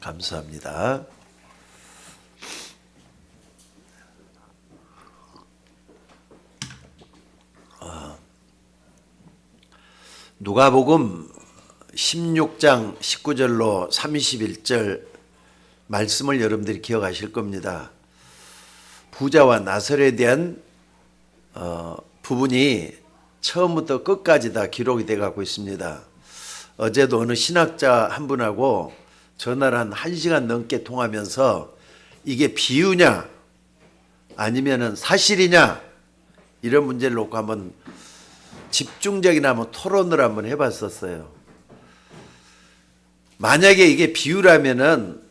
감사합니다. 누가복음 16장 19절로 31절 말씀을 여러분들이 기억하실 겁니다. 부자와 나설에 대한 부분이 처음부터 끝까지 다 기록이 되어 갖고 있습니다. 어제도 어느 신학자 한 분하고 전화를 한 1시간 넘게 통하면서 이게 비유냐 아니면은 사실이냐 이런 문제를 놓고 한번 집중적인 한번 토론을 한번 해봤었어요. 만약에 이게 비유라면은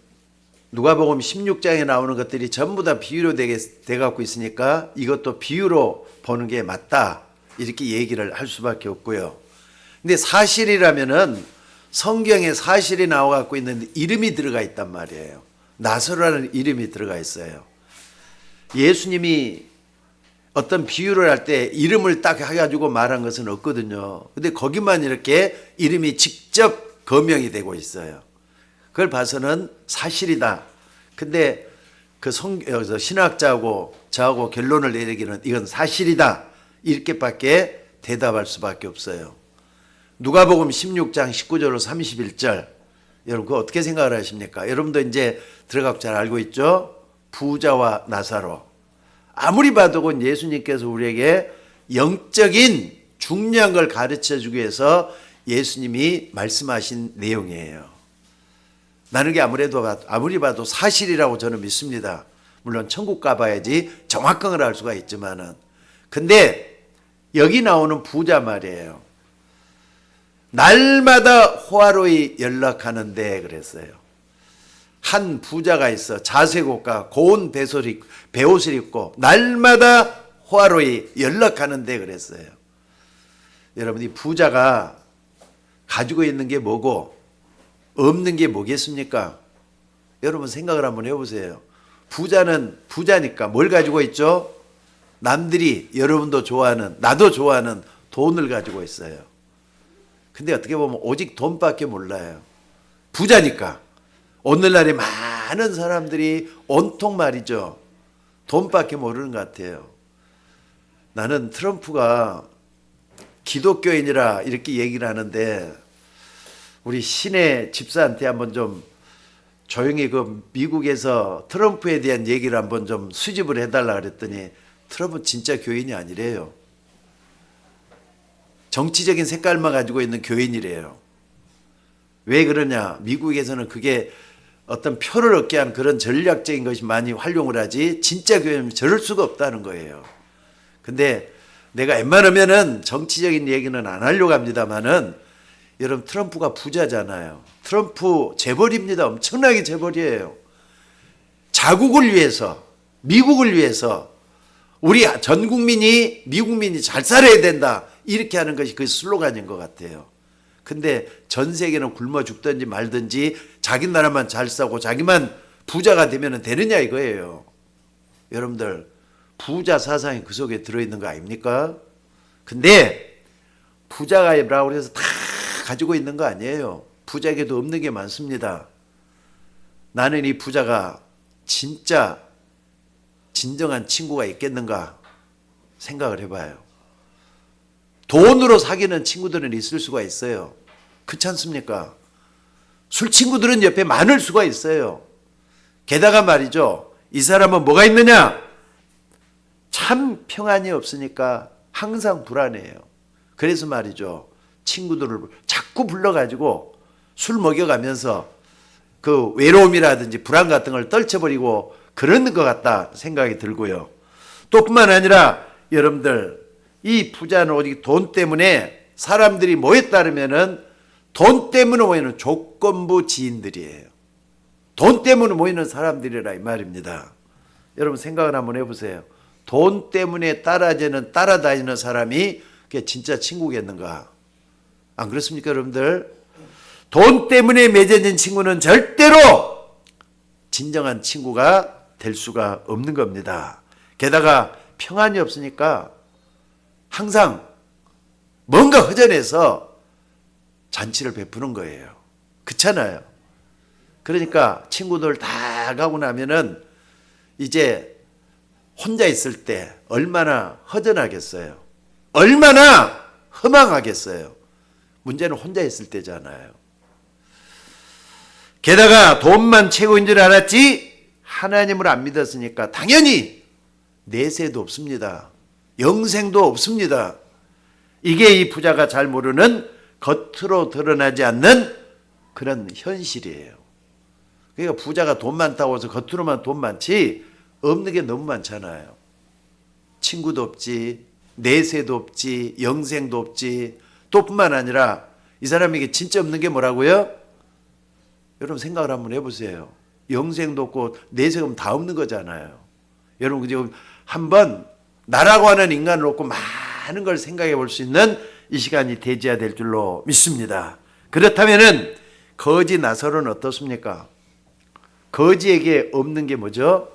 누가복음 16장에 나오는 것들이 전부 다 비유로 돼 갖고 있으니까 이것도 비유로 보는 게 맞다 이렇게 얘기를 할 수밖에 없고요. 근데 사실이라면은 성경에 사실이 나와 갖고 있는데 이름이 들어가 있단 말이에요. 나사로라는 이름이 들어가 있어요. 예수님이 어떤 비유를 할 때 이름을 딱 해가지고 말한 것은 없거든요. 근데 거기만 이렇게 이름이 직접 거명이 되고 있어요. 그걸 봐서는 사실이다. 근데 그 신학자하고 저하고 결론을 내리기는 이건 사실이다. 이렇게밖에 대답할 수밖에 없어요. 누가복음 16장 19절로 31절. 여러분 그거 어떻게 생각을 하십니까? 여러분도 이제 들어가고 잘 알고 있죠? 부자와 나사로. 아무리 봐도 그건 예수님께서 우리에게 영적인 중요한 걸 가르쳐 주기 위해서 예수님이 말씀하신 내용이에요. 나는 게 아무리 봐도 사실이라고 저는 믿습니다. 물론 천국 가봐야지 정확한 걸 알 수가 있지만은. 근데 여기 나오는 부자 말이에요. 날마다 호화로이 연락하는데 그랬어요. 한 부자가 있어 자색옷과 고운 베옷을 입고 날마다 호화로이 연락하는데 그랬어요. 여러분 이 부자가 가지고 있는 게 뭐고 없는 게 뭐겠습니까? 여러분 생각을 한번 해보세요. 부자는 부자니까 뭘 가지고 있죠? 남들이 여러분도 좋아하는 나도 좋아하는 돈을 가지고 있어요. 근데 어떻게 보면 오직 돈밖에 몰라요. 부자니까. 오늘날에 많은 사람들이 온통 말이죠. 돈밖에 모르는 것 같아요. 나는 트럼프가 기독교인이라 이렇게 얘기를 하는데 우리 신의 집사한테 한번 좀 조용히 그 미국에서 트럼프에 대한 얘기를 한번 좀 수집을 해달라 그랬더니 트럼프는 진짜 교인이 아니래요. 정치적인 색깔만 가지고 있는 교인이래요. 왜 그러냐? 미국에서는 그게 어떤 표를 얻게 한 그런 전략적인 것이 많이 활용을 하지 진짜 교회는 저럴 수가 없다는 거예요. 근데 내가 웬만하면은 정치적인 얘기는 안 하려고 합니다만은 여러분 트럼프가 부자잖아요. 트럼프 재벌입니다. 엄청나게 재벌이에요. 자국을 위해서 미국을 위해서 우리 전 국민이 미국민이 잘 살아야 된다 이렇게 하는 것이 그 슬로건인 것 같아요. 근데 전 세계는 굶어 죽든지 말든지 자기 나라만 잘 싸고 자기만 부자가 되면 되느냐 이거예요. 여러분들 부자 사상이 그 속에 들어있는 거 아닙니까? 근데 부자가라고 해서 다 가지고 있는 거 아니에요. 부자에게도 없는 게 많습니다. 나는 이 부자가 진짜 진정한 친구가 있겠는가 생각을 해봐요. 돈으로 사귀는 친구들은 있을 수가 있어요. 그렇지 않습니까? 술 친구들은 옆에 많을 수가 있어요. 게다가 말이죠. 이 사람은 뭐가 있느냐? 참 평안이 없으니까 항상 불안해요. 그래서 말이죠. 친구들을 자꾸 불러가지고 술 먹여가면서 그 외로움이라든지 불안 같은 걸 떨쳐버리고 그런 것 같다 생각이 들고요. 또 뿐만 아니라 여러분들 이 부자는 오직 돈 때문에 사람들이 뭐에 따르면은 돈 때문에 모이는 조건부 지인들이에요. 돈 때문에 모이는 사람들이라 이 말입니다. 여러분 생각을 한번 해보세요. 돈 때문에 따라다니는 사람이 그게 진짜 친구겠는가? 안 그렇습니까 여러분들? 돈 때문에 맺어진 친구는 절대로 진정한 친구가 될 수가 없는 겁니다. 게다가 평안이 없으니까 항상 뭔가 허전해서 잔치를 베푸는 거예요. 그렇잖아요. 그러니까 친구들 다 가고 나면은 이제 혼자 있을 때 얼마나 허전하겠어요. 얼마나 허망하겠어요. 문제는 혼자 있을 때잖아요. 게다가 돈만 최고인 줄 알았지 하나님을 안 믿었으니까 당연히 내세도 없습니다. 영생도 없습니다. 이게 이 부자가 잘 모르는 겉으로 드러나지 않는 그런 현실이에요. 그러니까 부자가 돈 많다고 해서 겉으로만 돈 많지 없는 게 너무 많잖아요. 친구도 없지, 내세도 없지, 영생도 없지. 또 뿐만 아니라 이 사람에게 진짜 없는 게 뭐라고요? 여러분 생각을 한번 해보세요. 영생도 없고 내세가 다 없는 거잖아요. 여러분 지금 한번 나라고 하는 인간을 놓고 많은 걸 생각해 볼 수 있는 이 시간이 되어야 될 줄로 믿습니다. 그렇다면은 거지 나설은 어떻습니까? 거지에게 없는 게 뭐죠?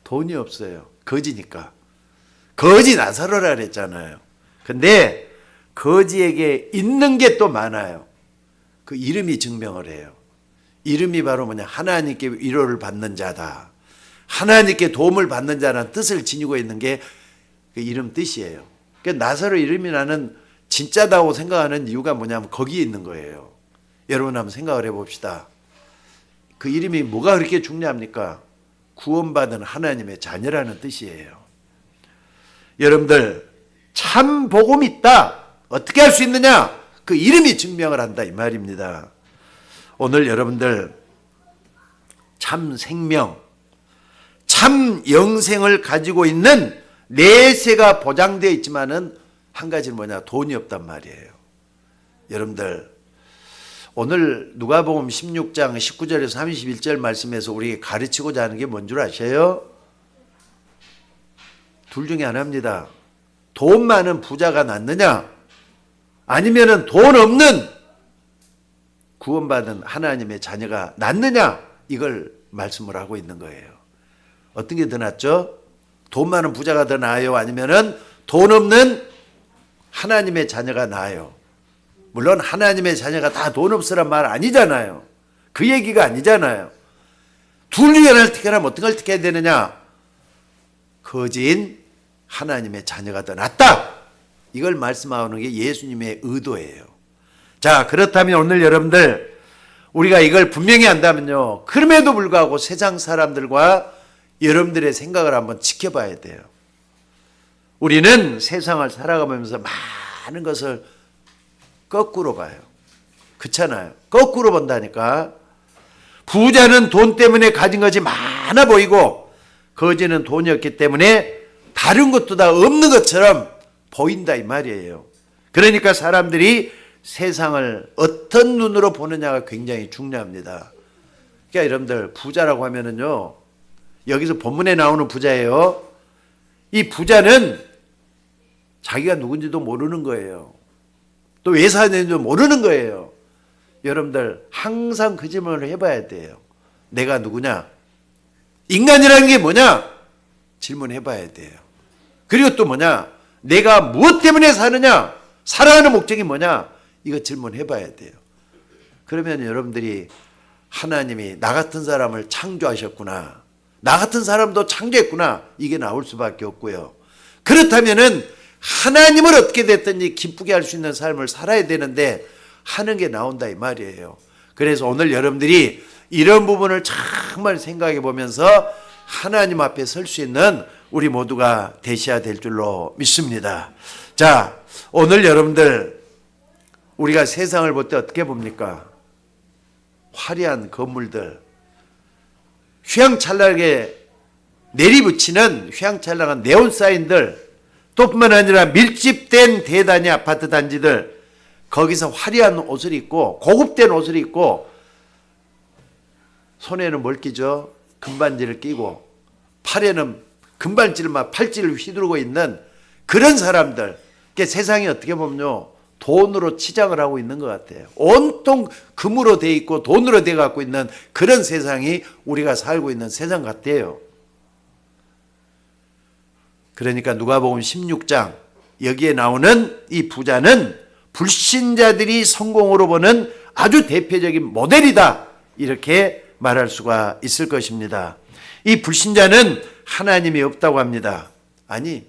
돈이 없어요. 거지니까. 거지 나설어라 그랬잖아요. 근데 거지에게 있는 게 또 많아요. 그 이름이 증명을 해요. 이름이 바로 뭐냐? 하나님께 위로를 받는 자다. 하나님께 도움을 받는 자라는 뜻을 지니고 있는 게 그 이름 뜻이에요. 그러니까 나사로 이름이 나는 진짜다고 생각하는 이유가 뭐냐면 거기에 있는 거예요. 여러분 한번 생각을 해봅시다. 그 이름이 뭐가 그렇게 중요합니까? 구원받은 하나님의 자녀라는 뜻이에요. 여러분들 참 복음이 있다. 어떻게 할 수 있느냐? 그 이름이 증명을 한다 이 말입니다. 오늘 여러분들 참 생명, 참 영생을 가지고 있는 내세가 보장되어 있지만은 한 가지는 뭐냐? 돈이 없단 말이에요. 여러분들 오늘 누가복음 16장 19절에서 31절 말씀에서 우리에게 가르치고자 하는 게 뭔 줄 아세요? 둘 중에 하나입니다. 돈 많은 부자가 낫느냐? 아니면은 돈 없는 구원받은 하나님의 자녀가 낫느냐? 이걸 말씀을 하고 있는 거예요. 어떤 게 더 낫죠? 돈 많은 부자가 더 나아요? 아니면은 돈 없는 하나님의 자녀가 나아요? 물론 하나님의 자녀가 다 돈 없으란 말 아니잖아요. 그 얘기가 아니잖아요. 둘 중에 하나를 택하라면 어떤 걸 택해야 되느냐? 거지인 하나님의 자녀가 더 낫다. 이걸 말씀하는 게 예수님의 의도예요. 자, 그렇다면 오늘 여러분들 우리가 이걸 분명히 안다면요. 그럼에도 불구하고 세상 사람들과 여러분들의 생각을 한번 지켜봐야 돼요. 우리는 세상을 살아가면서 많은 것을 거꾸로 봐요. 그렇잖아요. 거꾸로 본다니까. 부자는 돈 때문에 가진 것이 많아 보이고 거지는 돈이 없기 때문에 다른 것도 다 없는 것처럼 보인다 이 말이에요. 그러니까 사람들이 세상을 어떤 눈으로 보느냐가 굉장히 중요합니다. 그러니까 여러분들 부자라고 하면은요. 여기서 본문에 나오는 부자예요. 이 부자는 자기가 누군지도 모르는 거예요. 또 왜 사는지도 모르는 거예요. 여러분들 항상 그 질문을 해봐야 돼요. 내가 누구냐? 인간이라는 게 뭐냐? 질문해봐야 돼요. 그리고 또 뭐냐? 내가 무엇 때문에 사느냐? 살아가는 목적이 뭐냐? 이거 질문해봐야 돼요. 그러면 여러분들이 하나님이 나 같은 사람을 창조하셨구나. 나 같은 사람도 창조했구나. 이게 나올 수밖에 없고요. 그렇다면은 하나님을 어떻게 됐든지 기쁘게 할 수 있는 삶을 살아야 되는데 하는 게 나온다 이 말이에요. 그래서 오늘 여러분들이 이런 부분을 정말 생각해 보면서 하나님 앞에 설 수 있는 우리 모두가 되셔야 될 줄로 믿습니다. 자, 오늘 여러분들 우리가 세상을 볼 때 어떻게 봅니까? 화려한 건물들, 휘황찬란하게 내리붙이는 휘황찬란한 네온사인들, 또 뿐만 아니라 밀집된 대단위 아파트 단지들, 거기서 화려한 옷을 입고 고급된 옷을 입고 손에는 뭘 끼죠? 금반지를 끼고 팔에는 금반지를 막 팔찌를 휘두르고 있는 그런 사람들. 세상이 어떻게 보면요 돈으로 치장을 하고 있는 것 같아요. 온통 금으로 돼 있고 돈으로 돼 갖고 있는 그런 세상이 우리가 살고 있는 세상 같아요. 그러니까 누가복음 16장 여기에 나오는 이 부자는 불신자들이 성공으로 보는 아주 대표적인 모델이다. 이렇게 말할 수가 있을 것입니다. 이 불신자는 하나님이 없다고 합니다. 아니,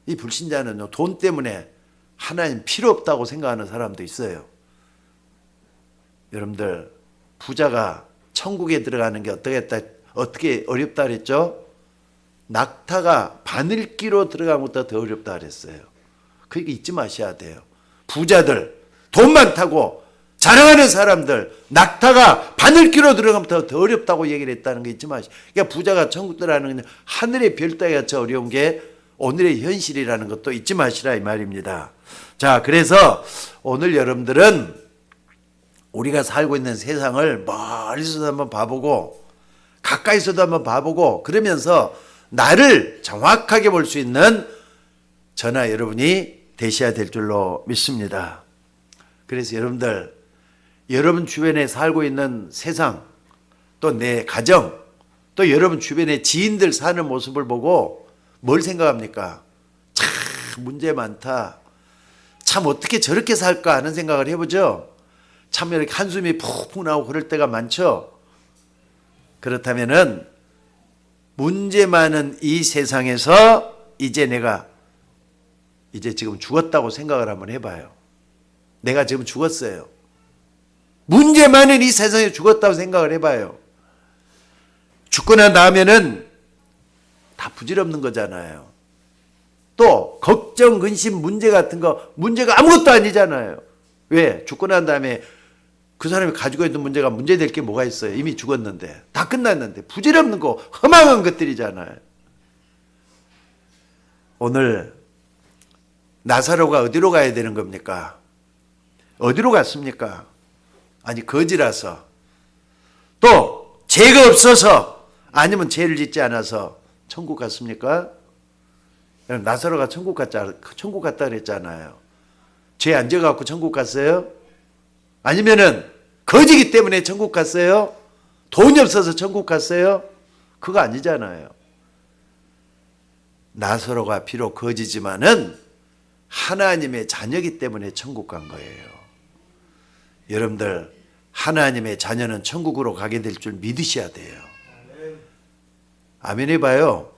이 불신자는 돈 때문에 하나님 필요 없다고 생각하는 사람도 있어요. 여러분들, 부자가 천국에 들어가는 게 어떻게 어렵다 그랬죠? 낙타가 바늘기로 들어가는 것보다 더 어렵다 그랬어요. 그러니까 잊지 마셔야 돼요. 부자들, 돈 많다고 자랑하는 사람들, 낙타가 바늘기로 들어가면 더 어렵다고 얘기를 했다는 거 잊지 마시고. 그러니까 부자가 천국 들어가는 건 하늘의 별따기 같이 어려운 게 오늘의 현실이라는 것도 잊지 마시라 이 말입니다. 자, 그래서 오늘 여러분들은 우리가 살고 있는 세상을 멀리서도 한번 봐보고 가까이서도 한번 봐보고 그러면서 나를 정확하게 볼 수 있는 저나 여러분이 되셔야 될 줄로 믿습니다. 그래서 여러분들, 여러분 주변에 살고 있는 세상, 또 내 가정, 또 여러분 주변에 지인들 사는 모습을 보고 뭘 생각합니까? 참 문제 많다. 참 어떻게 저렇게 살까 하는 생각을 해보죠. 참 이렇게 한숨이 푹푹 나오고 그럴 때가 많죠. 그렇다면은 문제 많은 이 세상에서 내가 지금 죽었다고 생각을 한번 해봐요. 내가 지금 죽었어요. 문제 많은 이 세상에 죽었다고 생각을 해봐요. 죽고 난 다음에는 다 부질없는 거잖아요. 또 걱정, 근심, 문제 같은 거 문제가 아무것도 아니잖아요. 왜? 죽고 난 다음에 그 사람이 가지고 있는 문제가 문제될 게 뭐가 있어요? 이미 죽었는데, 다 끝났는데, 부질없는 거, 허망한 것들이잖아요. 오늘 나사로가 어디로 가야 되는 겁니까? 어디로 갔습니까? 아니, 거지라서, 또 죄가 없어서, 아니면 죄를 짓지 않아서 천국 갔습니까? 나사로가 천국 갔다 그랬잖아요. 죄 안 져갖고 천국 갔어요? 아니면은 거지기 때문에 천국 갔어요? 돈이 없어서 천국 갔어요? 그거 아니잖아요. 나사로가 비록 거지지만은 하나님의 자녀이기 때문에 천국 간 거예요. 여러분들, 하나님의 자녀는 천국으로 가게 될 줄 믿으셔야 돼요. 아멘 해봐요.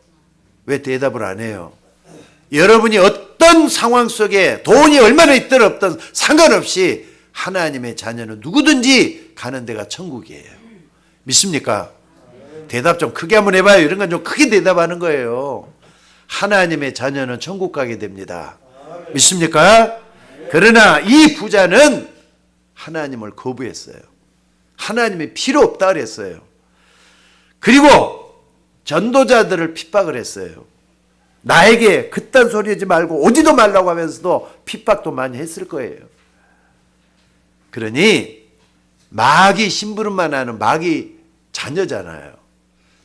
왜 대답을 안 해요? 여러분이 어떤 상황 속에 돈이 얼마나 있든 없든 상관없이 하나님의 자녀는 누구든지 가는 데가 천국이에요. 믿습니까? 대답 좀 크게 한번 해봐요. 이런 건 좀 크게 대답하는 거예요. 하나님의 자녀는 천국 가게 됩니다. 믿습니까? 그러나 이 부자는 하나님을 거부했어요. 하나님이 필요 없다 그랬어요. 그리고 전도자들을 핍박을 했어요. 나에게 그딴 소리 하지 말고 오지도 말라고 하면서도 핍박도 많이 했을 거예요. 그러니 마귀 심부름만 하는 마귀 자녀잖아요.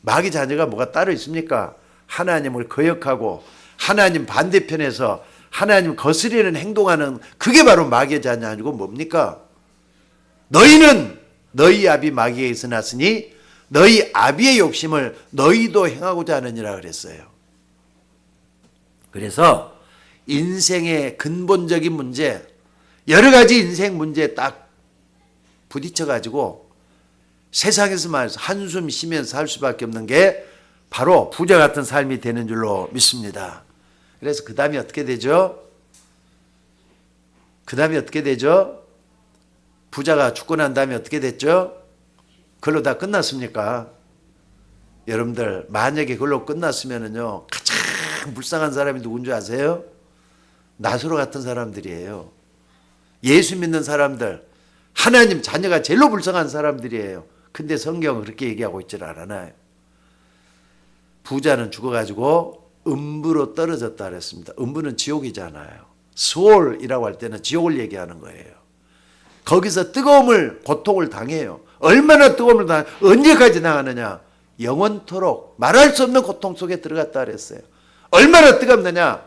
마귀 자녀가 뭐가 따로 있습니까? 하나님을 거역하고 하나님 반대편에서 하나님 거스리는 행동하는, 그게 바로 마귀의 자녀 아니고 뭡니까? 너희는 너희 아비 마귀에게서 났으니 너희 아비의 욕심을 너희도 행하고자 하느니라 그랬어요. 그래서 인생의 근본적인 문제, 여러 가지 인생 문제에 딱 부딪혀가지고 세상에서 말해서 한숨 쉬면서 살 수밖에 없는 게 바로 부자 같은 삶이 되는 줄로 믿습니다. 그래서 그 다음에 어떻게 되죠? 부자가 죽고 난 다음에 어떻게 됐죠? 그걸로 다 끝났습니까? 여러분들, 만약에 그걸로 끝났으면은요, 가장 불쌍한 사람이 누군 줄 아세요? 나사로 같은 사람들이에요. 예수 믿는 사람들, 하나님 자녀가 제일로 불쌍한 사람들이에요. 근데 성경은 그렇게 얘기하고 있질 않아요. 부자는 죽어가지고 음부로 떨어졌다 그랬습니다. 음부는 지옥이잖아요. 수월이라고 할 때는 지옥을 얘기하는 거예요. 거기서 고통을 당해요. 얼마나 뜨거움을 언제까지 당하느냐? 영원토록 말할 수 없는 고통 속에 들어갔다 그랬어요. 얼마나 뜨겁느냐?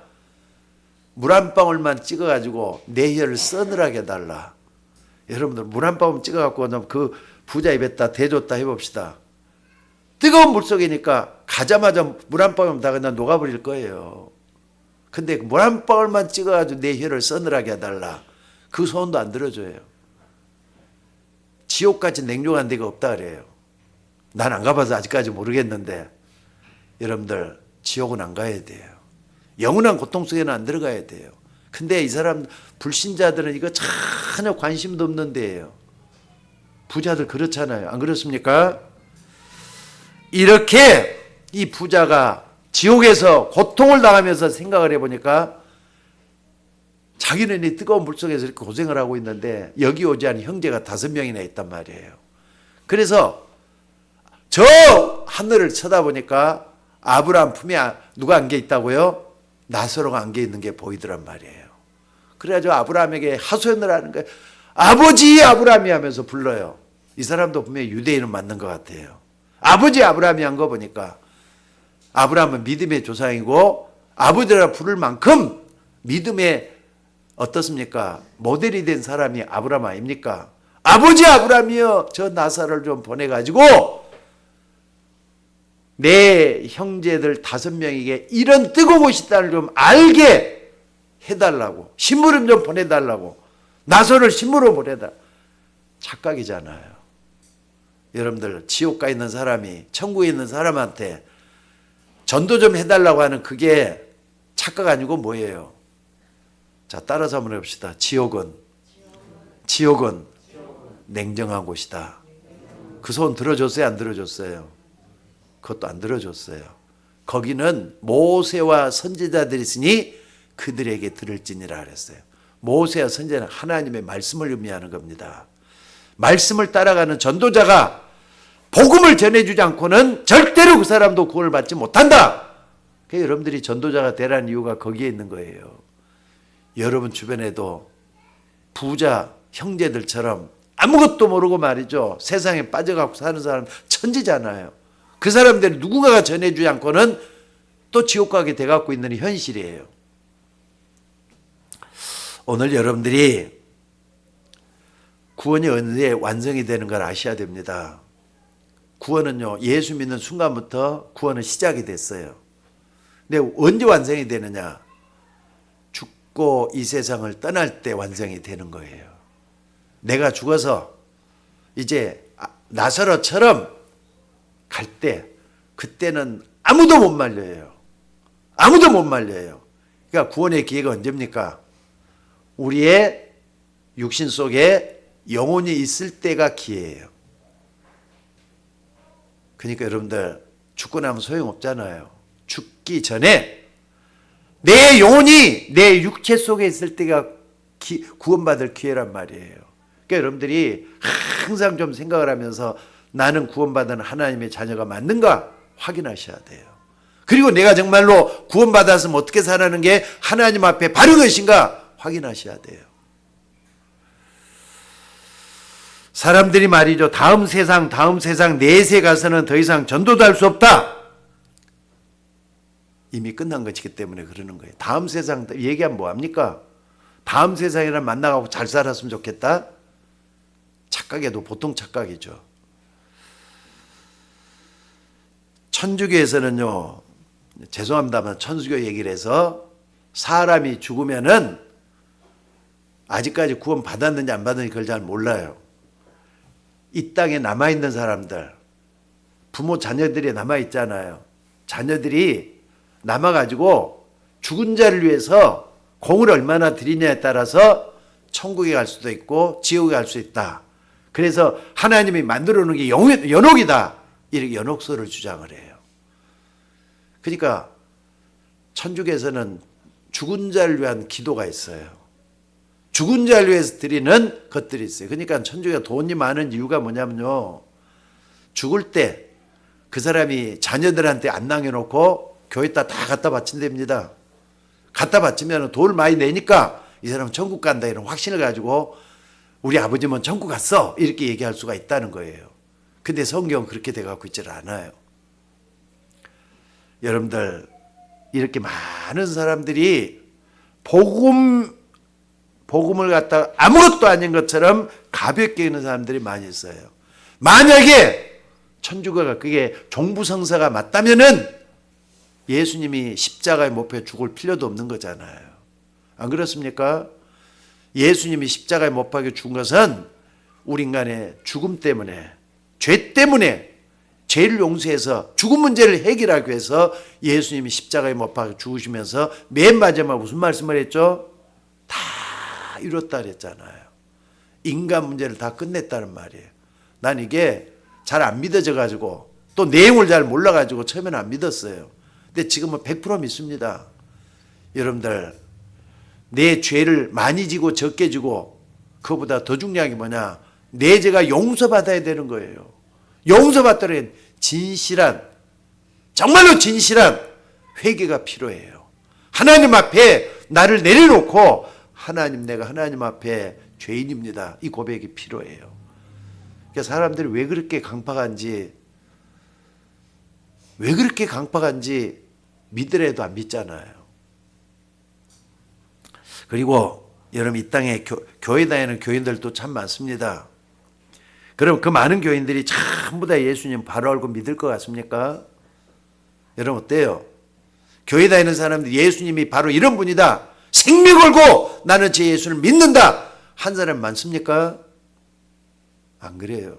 물 한 방울만 찍어가지고 내 혀를 서늘하게 해달라. 여러분들, 물 한 방울 찍어갖고 그 부자 입에다 대줬다 해봅시다. 뜨거운 물 속이니까 가자마자 물 한 방울 다 그냥 녹아버릴 거예요. 근데 물 한 방울만 찍어가지고 내 혀를 서늘하게 해달라. 그 소원도 안 들어줘요. 지옥같이 냉정한 데가 없다 그래요. 난 안 가봐서 아직까지 모르겠는데 여러분들 지옥은 안 가야 돼요. 영원한 고통 속에는 안 들어가야 돼요. 근데 이 사람 불신자들은 이거 전혀 관심도 없는 데예요. 부자들 그렇잖아요. 안 그렇습니까? 이렇게 이 부자가 지옥에서 고통을 당하면서 생각을 해보니까 자기는 이 뜨거운 물속에서 이렇게 고생을 하고 있는데 여기 오지 않은 형제가 5명이나 있단 말이에요. 그래서 저 하늘을 쳐다보니까 아브라함 품에 누가 안겨 있다고요? 나사로가 안겨 있는 게 보이더란 말이에요. 그래가지고 아브라함에게 하소연을 하는 거예요. 아버지 아브라함이 하면서 불러요. 이 사람도 분명히 유대인은 맞는 것 같아요. 아버지 아브라함이 한 거 보니까 아브라함은 믿음의 조상이고 아버지라 부를 만큼 믿음의 어떻습니까? 모델이 된 사람이 아브라함 아닙니까? 아버지 아브라함이여 저 나사로를 좀 보내가지고 내 형제들 5명에게 이런 뜨거운 곳이 있다를 좀 알게 해달라고, 신부름 좀 보내달라고, 나사로를 신부로 보내달라. 착각이잖아요. 여러분들 지옥 가 있는 사람이 천국에 있는 사람한테 전도 좀 해달라고 하는 그게 착각 아니고 뭐예요? 자, 따라서 한번 해봅시다. 지옥은 냉정한 곳이다. 그 소원 들어줬어요? 안 들어줬어요? 그것도 안 들어줬어요. 거기는 모세와 선지자들이 있으니 그들에게 들을지니라 그랬어요. 모세와 선지자는 하나님의 말씀을 의미하는 겁니다. 말씀을 따라가는 전도자가 복음을 전해주지 않고는 절대로 그 사람도 구원을 받지 못한다. 그러니까 여러분들이 전도자가 되라는 이유가 거기에 있는 거예요. 여러분 주변에도 부자 형제들처럼 아무것도 모르고 말이죠. 세상에 빠져갖고 사는 사람 천지잖아요. 그 사람들이 누군가가 전해주지 않고는 또 지옥 가게 돼갖고 있는 현실이에요. 오늘 여러분들이 구원이 언제 완성이 되는 걸 아셔야 됩니다. 구원은요, 예수 믿는 순간부터 구원은 시작이 됐어요. 근데 언제 완성이 되느냐? 죽고 이 세상을 떠날 때 완성이 되는 거예요. 내가 죽어서 이제 나사로처럼 갈 때, 그때는 아무도 못 말려요. 아무도 못 말려요. 그러니까 구원의 기회가 언제입니까? 우리의 육신 속에 영혼이 있을 때가 기회예요. 그러니까 여러분들 죽고 나면 소용없잖아요. 죽기 전에 내 영혼이 내 육체 속에 있을 때가 구원받을 기회란 말이에요. 그러니까 여러분들이 항상 좀 생각을 하면서 나는 구원받은 하나님의 자녀가 맞는가 확인하셔야 돼요. 그리고 내가 정말로 구원받았으면 어떻게 살아가는 게 하나님 앞에 바른 것인가 확인하셔야 돼요. 사람들이 말이죠. 다음 세상 내세 가서는 더 이상 전도도 할 수 없다. 이미 끝난 것이기 때문에 그러는 거예요. 다음 세상 얘기하면 뭐합니까? 다음 세상이랑 만나고 잘 살았으면 좋겠다? 착각에도 보통 착각이죠. 천주교에서는요, 죄송합니다만 천주교 얘기를 해서 사람이 죽으면은 아직까지 구원 받았는지 안 받았는지 그걸 잘 몰라요. 이 땅에 남아있는 사람들, 부모 자녀들이 남아있잖아요. 자녀들이 남아가지고 죽은 자를 위해서 공을 얼마나 드리냐에 따라서 천국에 갈 수도 있고 지옥에 갈 수 있다. 그래서 하나님이 만들어 놓은 게 연옥이다. 이렇게 연옥설을 주장을 해요. 그러니까 천주교에서는 죽은 자를 위한 기도가 있어요. 죽은 자를 위해서 드리는 것들이 있어요. 그러니까 천주교가 돈이 많은 이유가 뭐냐면요. 죽을 때 그 사람이 자녀들한테 안 남겨놓고 교회에다 다 갖다 바친답니다. 갖다 바치면 돈을 많이 내니까 이 사람은 천국 간다 이런 확신을 가지고 우리 아버지는 천국 갔어 이렇게 얘기할 수가 있다는 거예요. 근데 성경은 그렇게 돼갖고 있질 않아요. 여러분들 이렇게 많은 사람들이 복음을 갖다가 아무것도 아닌 것처럼 가볍게 여기는 사람들이 많이 있어요. 만약에 천주교가 그게 종부성사가 맞다면은 예수님이 십자가에 못 박혀 죽을 필요도 없는 거잖아요. 안 그렇습니까? 예수님이 십자가에 못 박혀 죽은 것은 우리 인간의 죽음 때문에, 죄 때문에 죄를 용서해서 죽음 문제를 해결하기 위해서 예수님이 십자가에 못 박아 죽으시면서 맨 마지막에 무슨 말씀을 했죠? 다 이뤘다 그랬잖아요. 인간 문제를 다 끝냈다는 말이에요. 난 이게 잘 안 믿어져 가지고 또 내용을 잘 몰라 가지고 처음에는 안 믿었어요. 근데 지금은 100% 믿습니다. 여러분들, 내 죄를 많이 지고 적게 지고 그거보다 더 중요한 게 뭐냐? 내 죄가 용서받아야 되는 거예요. 용서받더라도 진실한, 정말로 진실한 회개가 필요해요. 하나님 앞에 나를 내려놓고 하나님, 내가 하나님 앞에 죄인입니다, 이 고백이 필요해요. 그러니까 사람들이 왜 그렇게 강팍한지 믿으래도 안 믿잖아요. 그리고 여러분, 이 땅에 교회 다니는 교인들도 참 많습니다. 그럼 그 많은 교인들이 전부 다 예수님 바로 알고 믿을 것 같습니까? 여러분 어때요? 교회 다니는 사람들 예수님이 바로 이런 분이다, 생명 걸고 나는 제 예수를 믿는다 한 사람 많습니까? 안 그래요.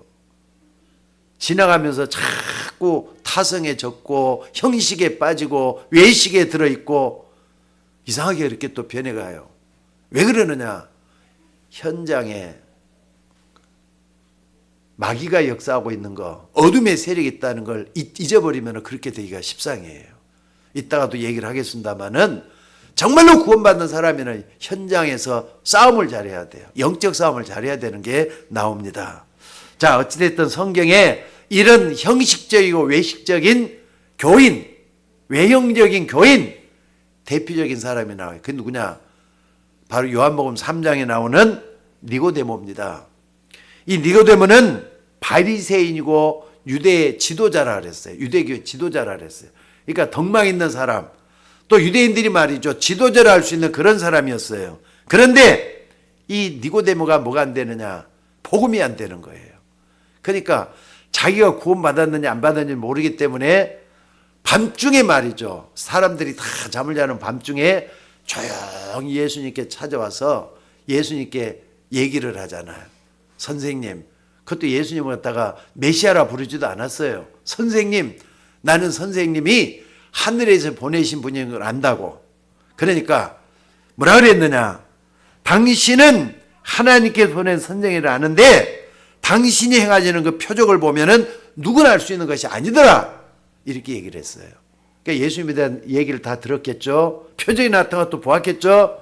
지나가면서 자꾸 타성에 젖고 형식에 빠지고 외식에 들어있고 이상하게 이렇게 또 변해가요. 왜 그러느냐? 현장에 마귀가 역사하고 있는 거, 어둠의 세력이 있다는 걸 잊어버리면 그렇게 되기가 십상이에요. 이따가도 얘기를 하겠습니다마는 정말로 구원받는 사람이면 현장에서 싸움을 잘해야 돼요. 영적 싸움을 잘해야 되는 게 나옵니다. 자, 어찌됐든 성경에 이런 형식적이고 외식적인 교인, 외형적인 교인, 대표적인 사람이 나와요. 그게 누구냐? 바로 요한복음 3장에 나오는 니고데모입니다. 이 니고데모는 바리새인이고 유대 지도자라 그랬어요. 유대교 지도자라 그랬어요. 그러니까 덕망 있는 사람, 또 유대인들이 말이죠, 지도자를 할 수 있는 그런 사람이었어요. 그런데 이 니고데모가 뭐가 안 되느냐? 복음이 안 되는 거예요. 그러니까 자기가 구원받았느냐 안 받았는지 모르기 때문에 밤중에 말이죠, 사람들이 다 잠을 자는 밤중에 조용히 예수님께 찾아와서 예수님께 얘기를 하잖아요. 선생님, 그것도 예수님을 갖다가 메시아라 부르지도 않았어요. 선생님, 나는 선생님이 하늘에서 보내신 분인 걸 안다고. 그러니까 뭐라 그랬느냐? 당신은 하나님께서 보낸 선생이라 아는데 당신이 행하시는 그 표적을 보면은 누구나 알 수 있는 것이 아니더라, 이렇게 얘기를 했어요. 그러니까 예수님에 대한 얘기를 다 들었겠죠. 표적이 나타난 것도 보았겠죠.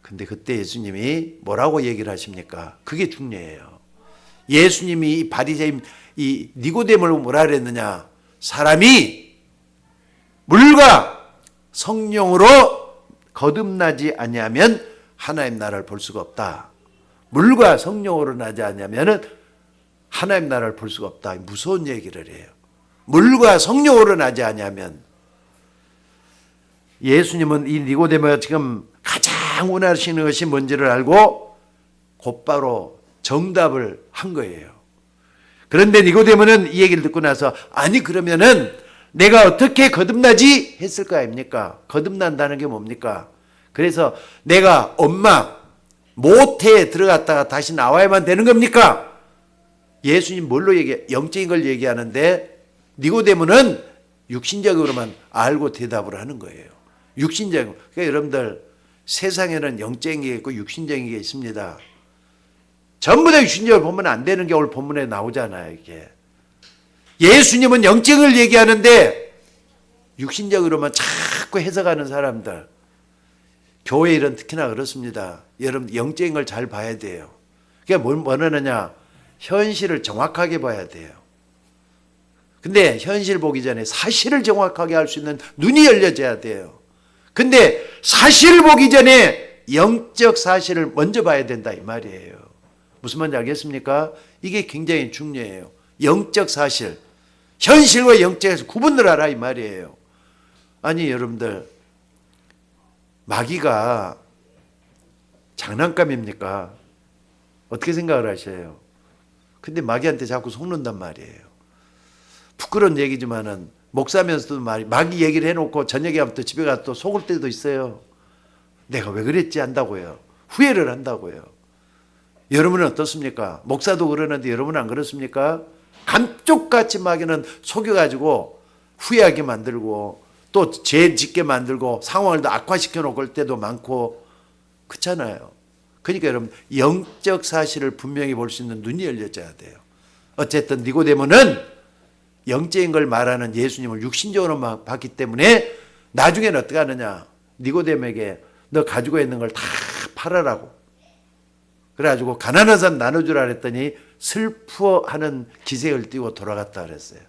근데 그때 예수님이 뭐라고 얘기를 하십니까? 그게 중요해요. 예수님이 이 바리새인 이 니고데모를 뭐라 그랬느냐? 사람이 물과 성령으로 거듭나지 아니하면 하나님 나라를 볼 수가 없다. 물과 성령으로 나지 아니하면 하나님 나라를 볼 수가 없다. 무서운 얘기를 해요. 물과 성령으로 나지 아니하면. 예수님은 이 니고데모가 지금 가장 원하시는 것이 뭔지를 알고 곧바로 정답을 한 거예요. 그런데 니고데모는 이 얘기를 듣고 나서 아니 그러면은 내가 어떻게 거듭나지 했을 거 아닙니까? 거듭난다는 게 뭡니까? 그래서 내가 엄마 모태에 들어갔다가 다시 나와야만 되는 겁니까? 예수님 뭘로 영적인 걸 얘기하는데 니고데모는 육신적으로만 알고 대답을 하는 거예요. 육신적으로. 그러니까 여러분들, 세상에는 영적인 게 있고 육신적인 게 있습니다. 전부 다 육신적으로 보면 안 되는 게 오늘 본문에 나오잖아요. 이게 예수님은 영적을 얘기하는데 육신적으로만 자꾸 해석하는 사람들, 교회 일은 특히나 그렇습니다. 여러분, 영적인 걸 잘 봐야 돼요. 그게 뭐냐냐? 현실을 정확하게 봐야 돼요. 근데 현실 보기 전에 사실을 정확하게 할 수 있는 눈이 열려져야 돼요. 근데 사실을 보기 전에 영적 사실을 먼저 봐야 된다, 이 말이에요. 무슨 말인지 알겠습니까? 이게 굉장히 중요해요. 영적 사실, 현실과 영적에서 구분을 하라, 이 말이에요. 아니 여러분들, 마귀가 장난감입니까? 어떻게 생각을 하셔요? 근데 마귀한테 자꾸 속는단 말이에요. 부끄러운 얘기지만은 목사면서도 마귀 얘기를 해놓고 저녁에 하면 또 집에 가서 또 속을 때도 있어요. 내가 왜 그랬지 한다고요. 후회를 한다고요. 여러분은 어떻습니까? 목사도 그러는데 여러분은 안 그렇습니까? 감쪽같이 마귀는 속여가지고 후회하게 만들고 또 죄 짓게 만들고 상황을 더 악화시켜 놓을 때도 많고 그렇잖아요. 그러니까 여러분 영적 사실을 분명히 볼 수 있는 눈이 열려져야 돼요. 어쨌든 니고데모는 영적인 걸 말하는 예수님을 육신적으로 봤기 때문에 나중에는 어떻게 하느냐. 니고데모에게 너 가지고 있는 걸 다 팔아라고. 그래가지고 가난한 사람 나눠주라 그랬더니 슬퍼하는 기색을 띠고 돌아갔다 그랬어요.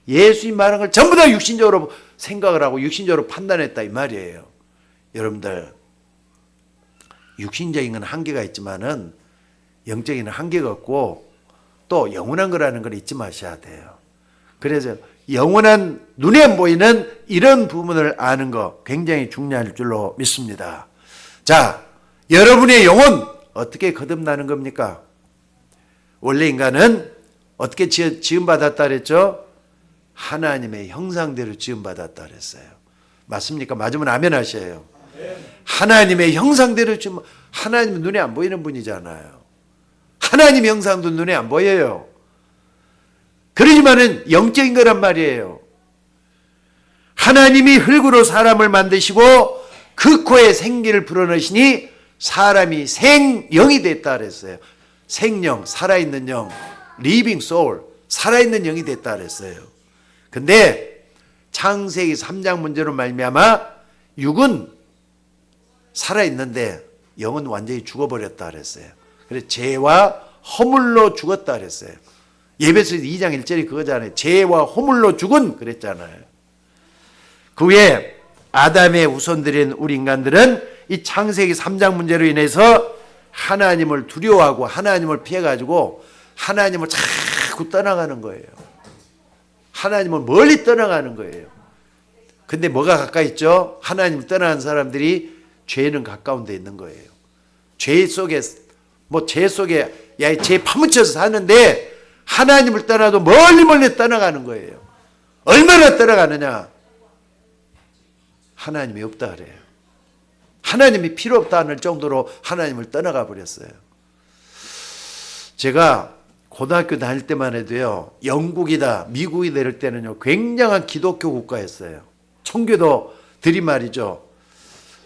예수님 말한 걸 전부 다 육신적으로 생각을 하고 육신적으로 판단했다 이 말이에요. 여러분들 육신적인 건 한계가 있지만은 영적인 건 한계가 없고 또 영원한 거라는 걸 잊지 마셔야 돼요. 그래서 영원한 눈에 안 보이는 이런 부분을 아는 거 굉장히 중요할 줄로 믿습니다. 자, 여러분의 영혼 어떻게 거듭나는 겁니까? 원래 인간은 어떻게 지음받았다 그랬죠? 하나님의 형상대로 지음받았다 그랬어요. 맞습니까? 맞으면 아멘 하셔요. 하나님의 형상대로 지금 하나님은 눈에 안 보이는 분이잖아요. 하나님의 형상도 눈에 안 보여요. 그러지만은 영적인 거란 말이에요. 하나님이 흙으로 사람을 만드시고 그 코에 생기를 불어넣으시니 사람이 생영이 됐다 그랬어요. 생영, 살아있는 영, living soul, 살아있는 영이 됐다 그랬어요. 근데 창세기 3장 문제로 말미암아 육은 살아있는데 영은 완전히 죽어버렸다 그랬어요. 그래서 죄와 허물로 죽었다 그랬어요. 예배서 2장 1절이 그거잖아요. 죄와 허물로 죽은 그랬잖아요. 그 후에 아담의 후손들인 우리 인간들은 이 창세기 3장 문제로 인해서 하나님을 두려워하고 하나님을 피해가지고 하나님을 자꾸 떠나가는 거예요. 하나님을 멀리 떠나가는 거예요. 근데 뭐가 가까이 있죠? 하나님을 떠나는 사람들이 죄는 가까운 데 있는 거예요. 죄 속에 죄 파묻혀서 사는데 하나님을 떠나도 멀리 떠나가는 거예요. 얼마나 떠나가느냐? 하나님이 없다 그래요. 하나님이 필요 없다 할 정도로 하나님을 떠나가 버렸어요. 제가 고등학교 다닐 때만 해도요, 영국이다, 미국이다 이럴 때는요, 굉장한 기독교 국가였어요. 청교도들이 말이죠.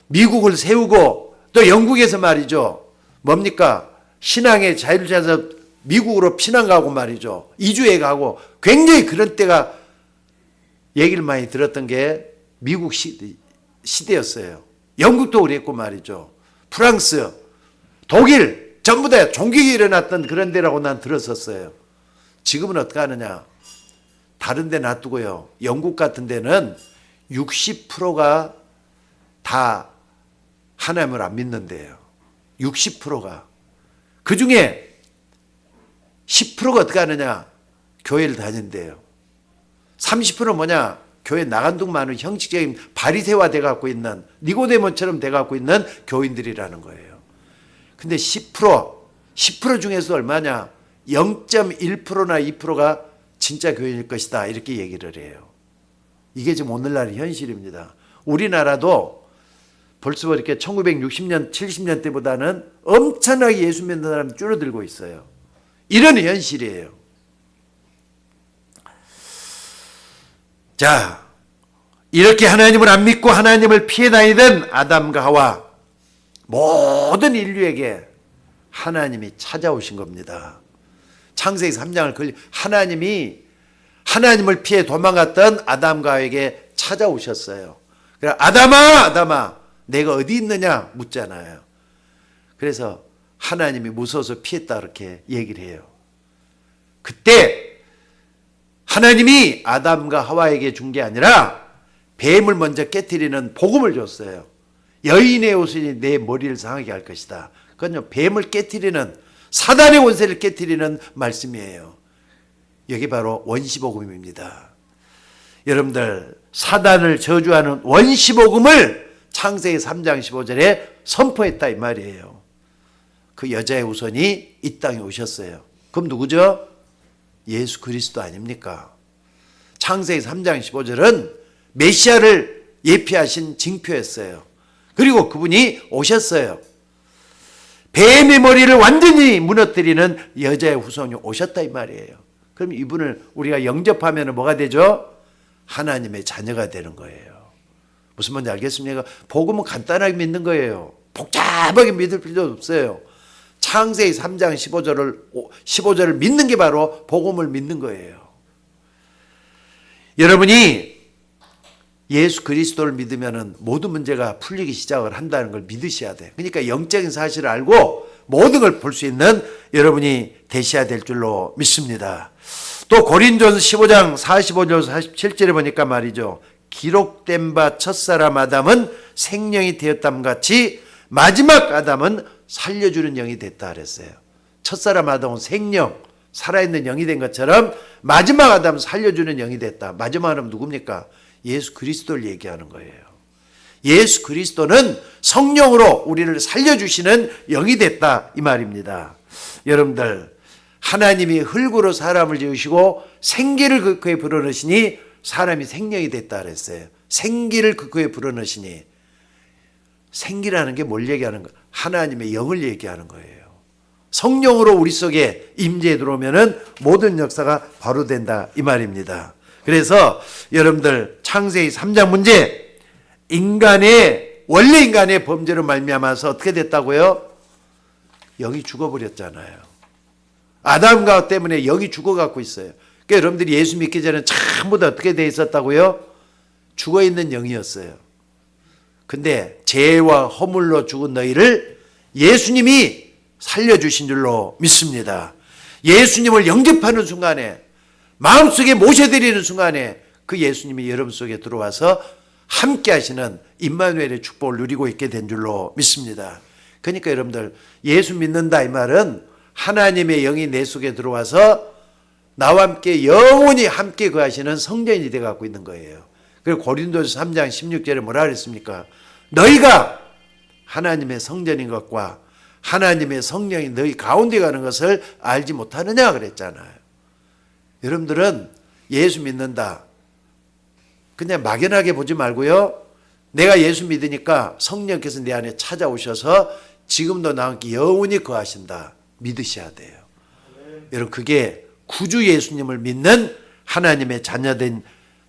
미국을 세우고 또 영국에서 말이죠. 뭡니까? 신앙의 자유를 찾아서 미국으로 피난 가고 말이죠. 이주해 가고 굉장히 그런 때가 얘기를 많이 들었던 게 미국 시대였어요. 영국도 그랬고 말이죠. 프랑스, 독일 전부 다 종교가 일어났던 그런 데라고 난 들었었어요. 지금은 어떻게 하느냐. 다른 데 놔두고요. 영국 같은 데는 60%가 다 하나님을 안 믿는데요. 60%가. 그 중에 10%가 어떻게 하느냐. 교회를 다닌대요. 30%는 뭐냐. 교회 나간 둥만은 형식적인 바리새화 돼갖고 있는 니고데모처럼 돼갖고 있는 교인들이라는 거예요. 근데 10% 중에서 얼마냐? 0.1%나 2%가 진짜 교인일 것이다. 이렇게 얘기를 해요. 이게 지금 오늘날의 현실입니다. 우리나라도 벌써 이렇게 1960년, 70년 때보다는 엄청나게 예수 믿는 사람이 줄어들고 있어요. 이런 현실이에요. 자, 이렇게 하나님을 안 믿고 하나님을 피해 다니던 아담과 하와, 모든 인류에게 하나님이 찾아오신 겁니다. 창세기 3장을 하나님이 하나님을 피해 도망갔던 아담과 하와에게 찾아오셨어요. 그래 아담아 내가 어디 있느냐 묻잖아요. 그래서 하나님이 무서워서 피했다 이렇게 얘기를 해요. 그때 하나님이 아담과 하와에게 준 게 아니라 뱀을 먼저 깨트리는 복음을 줬어요. 여인의 옷이 내 머리를 상하게 할 것이다. 그건요, 뱀을 깨트리는, 사단의 원세를 깨트리는 말씀이에요. 여기 바로 원시복음입니다. 여러분들, 사단을 저주하는 원시복음을 창세기 3장 15절에 선포했다 이 말이에요. 그 여자의 후손이 이 땅에 오셨어요. 그럼 누구죠? 예수 그리스도 아닙니까? 창세기 3장 15절은 메시아를 예표하신 징표였어요. 그리고 그분이 오셨어요. 뱀의 머리를 완전히 무너뜨리는 여자의 후손이 오셨다 이 말이에요. 그럼 이분을 우리가 영접하면 뭐가 되죠? 하나님의 자녀가 되는 거예요. 무슨 말인지 알겠습니까? 복음은 간단하게 믿는 거예요. 복잡하게 믿을 필요 없어요. 창세기 3장 15절을 믿는 게 바로 복음을 믿는 거예요. 여러분이 예수 그리스도를 믿으면 모든 문제가 풀리기 시작을 한다는 걸 믿으셔야 돼요. 그러니까 영적인 사실을 알고 모든 걸 볼 수 있는 여러분이 되셔야 될 줄로 믿습니다. 또 고린도서 15장 45절 47절에 보니까 말이죠. 기록된 바 첫사람 아담은 생명이 되었담 같이 마지막 아담은 살려주는 영이 됐다 그랬어요. 첫사람 아담은 생명, 살아있는 영이 된 것처럼 마지막 아담은 살려주는 영이 됐다. 마지막 아담은 누굽니까? 예수 그리스도를 얘기하는 거예요. 예수 그리스도는 성령으로 우리를 살려주시는 영이 됐다 이 말입니다. 여러분들, 하나님이 흙으로 사람을 지으시고 생기를 그 코에 불어넣으시니 사람이 생명이 됐다 그랬어요. 생기를 그 코에 불어넣으시니, 생기라는 게 뭘 얘기하는 거예요? 하나님의 영을 얘기하는 거예요. 성령으로 우리 속에 임재해 들어오면은 모든 역사가 바로 된다 이 말입니다. 그래서 여러분들 창세기 3장 문제, 원래 인간의 범죄로 말미암아서 어떻게 됐다고요? 영이 죽어버렸잖아요. 아담과 때문에 영이 죽어갖고 있어요. 그러니까 여러분들이 예수 믿기 전에 전부 다 어떻게 돼 있었다고요? 죽어있는 영이었어요. 근데 죄와 허물로 죽은 너희를 예수님이 살려주신 줄로 믿습니다. 예수님을 영접하는 순간에, 마음속에 모셔드리는 순간에 그 예수님이 여러분 속에 들어와서 함께 하시는 임마누엘의 축복을 누리고 있게 된 줄로 믿습니다. 그러니까 여러분들, 예수 믿는다 이 말은 하나님의 영이 내 속에 들어와서 나와 함께 영원히 함께 거하시는 성전이 되어 갖고 있는 거예요. 그리고 고린도서 3장 16절에 뭐라 그랬습니까? 너희가 하나님의 성전인 것과 하나님의 성령이 너희 가운데 가는 것을 알지 못하느냐 그랬잖아요. 여러분들은 예수 믿는다, 그냥 막연하게 보지 말고요. 내가 예수 믿으니까 성령께서 내 안에 찾아오셔서 지금도 나와 함께 영원히 거하신다 믿으셔야 돼요. 여러분, 그게 구주 예수님을 믿는 하나님의 자녀된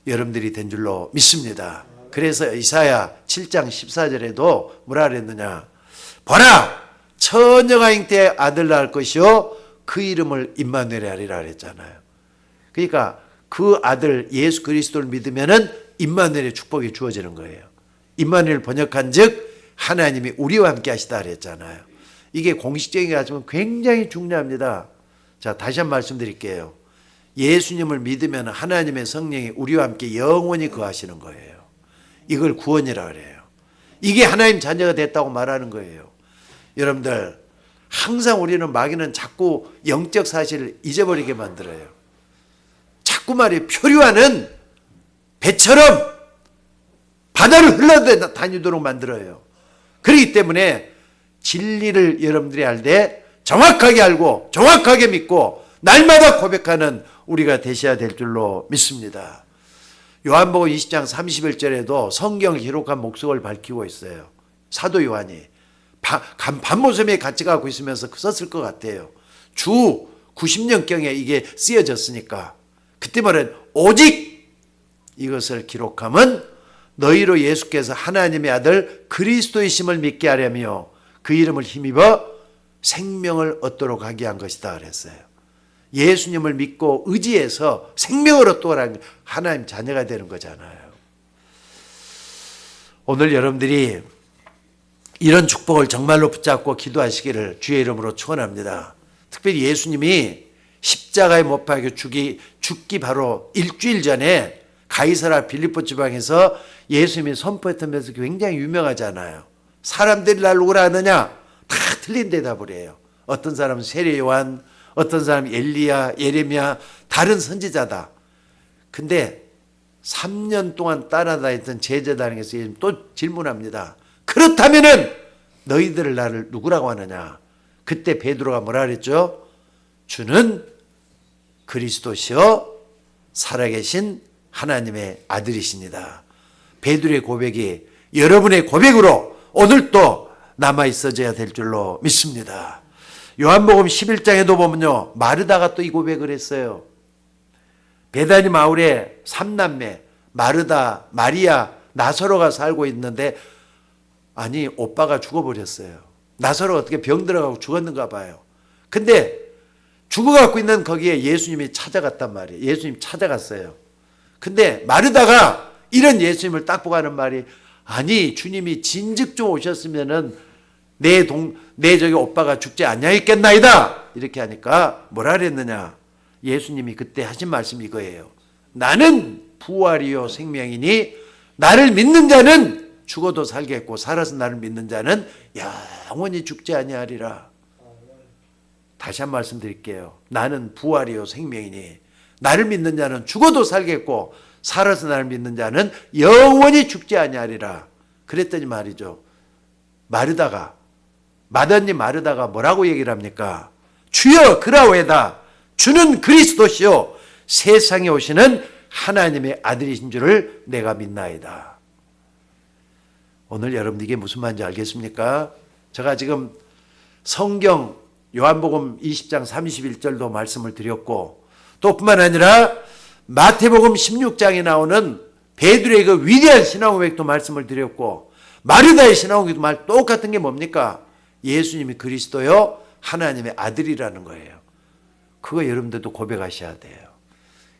여러분들이 된 줄로 믿습니다. 그래서 이사야 7장 14절에도 뭐라 그랬느냐? 보라, 처녀가 잉태 아들 낳을 것이요 그 이름을 임마누엘 하리라 그랬잖아요. 그러니까 그 아들 예수 그리스도를 믿으면은 임마누엘의 축복이 주어지는 거예요. 임마누엘 번역한 즉 하나님이 우리와 함께 하시다 그랬잖아요. 이게 공식적인 가지면 굉장히 중요합니다. 자, 다시 한번 말씀드릴게요. 예수님을 믿으면 하나님의 성령이 우리와 함께 영원히 거하시는 거예요. 이걸 구원이라 그래요. 이게 하나님 자녀가 됐다고 말하는 거예요. 여러분들, 항상 우리는 마귀는 자꾸 영적 사실을 잊어버리게 만들어요. 자꾸 말이에요. 표류하는 배처럼 바다를 흘러다니도록 만들어요. 그렇기 때문에 진리를 여러분들이 알 때 정확하게 알고 정확하게 믿고 날마다 고백하는 우리가 되셔야 될 줄로 믿습니다. 요한복음 20장 31절에도 성경을 기록한 목적을 밝히고 있어요. 사도 요한이 밤모섬에 같이 가고 있으면서 썼을 것 같아요. 주 90년경에 이게 쓰여졌으니까 그때 말은 오직 이것을 기록함은 너희로 예수께서 하나님의 아들 그리스도이심을 믿게 하려며 그 이름을 힘입어 생명을 얻도록 하게 한 것이다 그랬어요. 예수님을 믿고 의지해서 생명을 얻도록 하나님 자녀가 되는 거잖아요. 오늘 여러분들이 이런 축복을 정말로 붙잡고 기도하시기를 주의 이름으로 축원합니다. 특별히 예수님이 십자가에 못 박혀 죽기 바로 일주일 전에 가이사라 빌립보 지방에서 예수님이 선포했던 면서 굉장히 유명하잖아요. 사람들이 날 누구라 하느냐? 다 틀린 대답을 해요. 어떤 사람은 세례 요한, 어떤 사람은 엘리야, 예레미야, 다른 선지자다. 근데 3년 동안 따라다녔던 제자단에서 또 질문합니다. 그렇다면은 너희들을 나를 누구라고 하느냐? 그때 베드로가 뭐라 그랬죠? 주는 그리스도시요 살아계신 하나님의 아들이십니다. 베드로의 고백이 여러분의 고백으로 오늘 또 남아 있어져야 될 줄로 믿습니다. 요한복음 11장에도 보면요, 마르다가 또 이 고백을 했어요. 베다니 마을에 3남매 마르다, 마리아, 나사로가 살고 있는데 아니 오빠가 죽어버렸어요. 나사로가 어떻게 병들어가고 죽었는가 봐요. 근데 죽어갖고 있는 거기에 예수님이 찾아갔단 말이에요. 예수님 찾아갔어요. 근데 마르다가 이런 예수님을 딱 보고 하는 말이, 아니 주님이 진즉 좀 오셨으면은 내 저기 오빠가 죽지 아니하였겠나이다. 이렇게 하니까 뭐라 그랬느냐. 예수님이 그때 하신 말씀이 이거예요. 나는 부활이요 생명이니 나를 믿는 자는 죽어도 살겠고 살아서 나를 믿는 자는 영원히 죽지 아니하리라. 다시 한 말씀 드릴게요. 나는 부활이요 생명이니 나를 믿는 자는 죽어도 살겠고 살아서 나를 믿는 자는 영원히 죽지 아니하리라. 그랬더니 말이죠. 마더니 마르다가 뭐라고 얘기를 합니까? 주여 그라오에다 주는 그리스도시요 세상에 오시는 하나님의 아들이신 줄을 내가 믿나이다. 오늘 여러분 이게 무슨 말인지 알겠습니까? 제가 지금 성경 요한복음 20장 31절도 말씀을 드렸고 또 뿐만 아니라 마태복음 16장에 나오는 베드로의 그 위대한 신앙 고백도 말씀을 드렸고 마르다의 신앙 고백도 말 똑같은 게 뭡니까? 예수님이 그리스도요 하나님의 아들이라는 거예요. 그거 여러분들도 고백하셔야 돼요.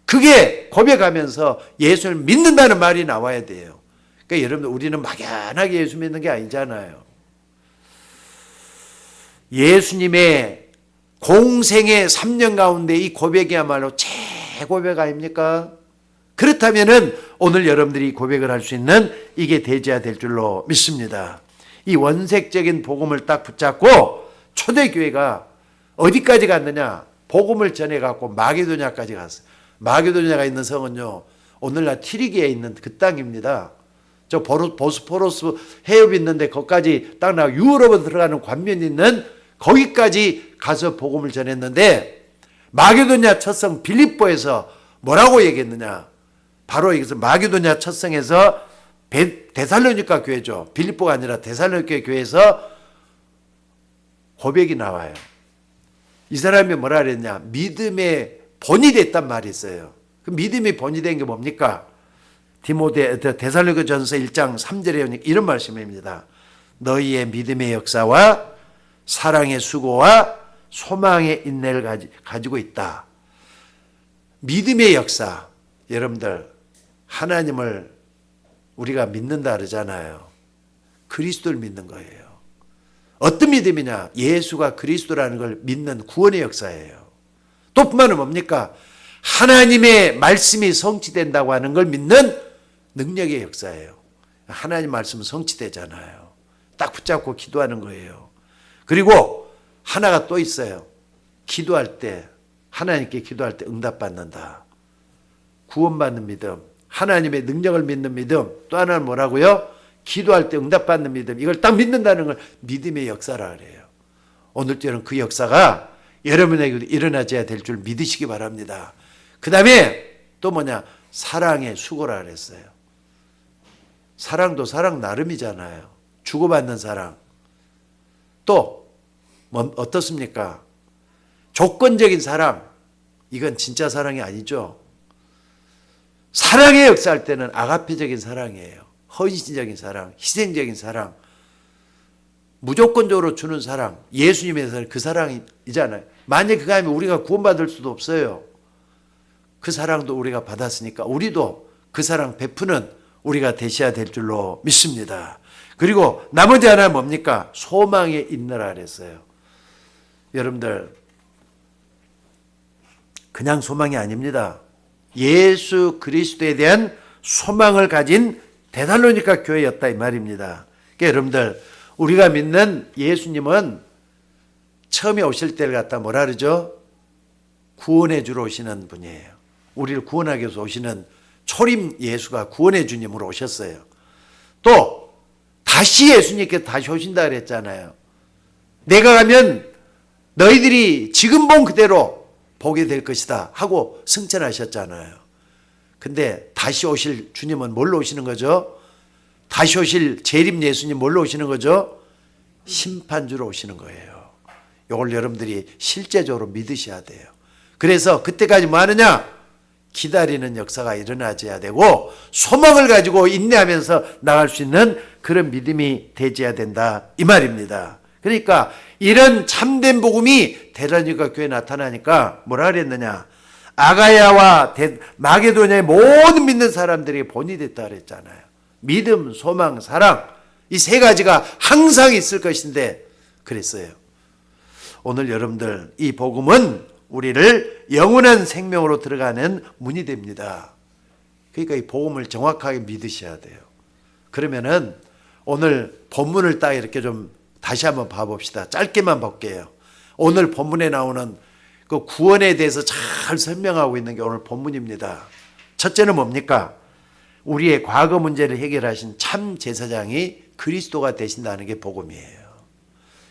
그게 고백하면서 예수를 믿는다는 말이 나와야 돼요. 그러니까 여러분들 우리는 막연하게 예수 믿는 게 아니잖아요. 예수님의 공생의 3년 가운데 이 고백이야말로 최고백 아닙니까? 그렇다면은 오늘 여러분들이 고백을 할 수 있는 이게 되어야 될 줄로 믿습니다. 이 원색적인 복음을 딱 붙잡고 초대교회가 어디까지 갔느냐? 복음을 전해갖고 마게도냐까지 갔어요. 마게도냐가 있는 성은요, 오늘날 티리기에 있는 그 땅입니다. 저 보스포러스 해협이 있는데 거기까지 딱 나가 유럽으로 들어가는 관면이 있는 거기까지 가서 복음을 전했는데 마게도냐 첫성 빌립보에서 뭐라고 얘기했느냐? 바로 여기서 마게도냐 첫성에서 데살로니가 교회죠. 빌립보가 아니라 데살로니가 교회에서 고백이 나와요. 이 사람이 뭐라 그랬냐? 믿음의 본이 됐단 말이 있어요. 그 믿음이 본이 된 게 뭡니까? 데살로니가전서 1장 3절에 이런 말씀입니다. 너희의 믿음의 역사와 사랑의 수고와 소망의 인내를 가지고 있다. 믿음의 역사, 여러분들 하나님을 우리가 믿는다 그러잖아요. 그리스도를 믿는 거예요. 어떤 믿음이냐? 예수가 그리스도라는 걸 믿는 구원의 역사예요. 또 뿐만은 뭡니까? 하나님의 말씀이 성취된다고 하는 걸 믿는 능력의 역사예요. 하나님 말씀은 성취되잖아요. 딱 붙잡고 기도하는 거예요. 그리고 하나가 또 있어요. 기도할 때, 하나님께 기도할 때 응답받는다. 구원받는 믿음, 하나님의 능력을 믿는 믿음, 또 하나는 뭐라고요? 기도할 때 응답받는 믿음. 이걸 딱 믿는다는 걸 믿음의 역사라 그래요. 오늘처럼 그 역사가 여러분에게도 일어나줘야 될 줄 믿으시기 바랍니다. 그 다음에 또 뭐냐? 사랑의 수고라 그랬어요. 사랑도 사랑 나름이잖아요. 주고받는 사랑. 또 어떻습니까? 조건적인 사랑. 이건 진짜 사랑이 아니죠. 사랑의 역사할 때는 아가페적인 사랑이에요. 헌신적인 사랑, 희생적인 사랑, 무조건적으로 주는 사랑, 예수님에 대해서는 그 사랑이잖아요. 만약 그거 하면 우리가 구원받을 수도 없어요. 그 사랑도 우리가 받았으니까 우리도 그 사랑 베푸는 우리가 되셔야 될 줄로 믿습니다. 그리고 나머지 하나 뭡니까? 소망에 있느라 그랬어요. 여러분들 그냥 소망이 아닙니다. 예수 그리스도에 대한 소망을 가진 데살로니가 교회였다 이 말입니다. 그러니까 여러분들 우리가 믿는 예수님은 처음에 오실 때를 갖다 뭐라 그러죠? 구원해 주러 오시는 분이에요. 우리를 구원하기 위해서 오시는 초림 예수가 구원의 주님으로 오셨어요. 또 다시 예수님께 다시 오신다 그랬잖아요. 내가 가면 너희들이 지금 본 그대로 보게 될 것이다 하고 승천하셨잖아요. 근데 다시 오실 주님은 뭘로 오시는 거죠? 다시 오실 재림 예수님 뭘로 오시는 거죠? 심판주로 오시는 거예요. 이걸 여러분들이 실제적으로 믿으셔야 돼요. 그래서 그때까지 뭐 하느냐? 기다리는 역사가 일어나줘야 되고 소망을 가지고 인내하면서 나갈 수 있는 그런 믿음이 되어야 된다 이 말입니다. 그러니까 이런 참된 복음이 데살로니가 교회에 나타나니까 뭐라 그랬느냐? 아가야와 마게도냐의 모든 믿는 사람들이 본이 됐다 그랬잖아요. 믿음, 소망, 사랑 이 세 가지가 항상 있을 것인데 그랬어요. 오늘 여러분들 이 복음은 우리를 영원한 생명으로 들어가는 문이 됩니다. 그러니까 이 복음을 정확하게 믿으셔야 돼요. 그러면은 오늘 본문을 딱 이렇게 좀 다시 한번 봐봅시다. 짧게만 볼게요. 오늘 본문에 나오는 그 구원에 대해서 잘 설명하고 있는 게 오늘 본문입니다. 첫째는 뭡니까? 우리의 과거 문제를 해결하신 참 제사장이 그리스도가 되신다는 게 복음이에요.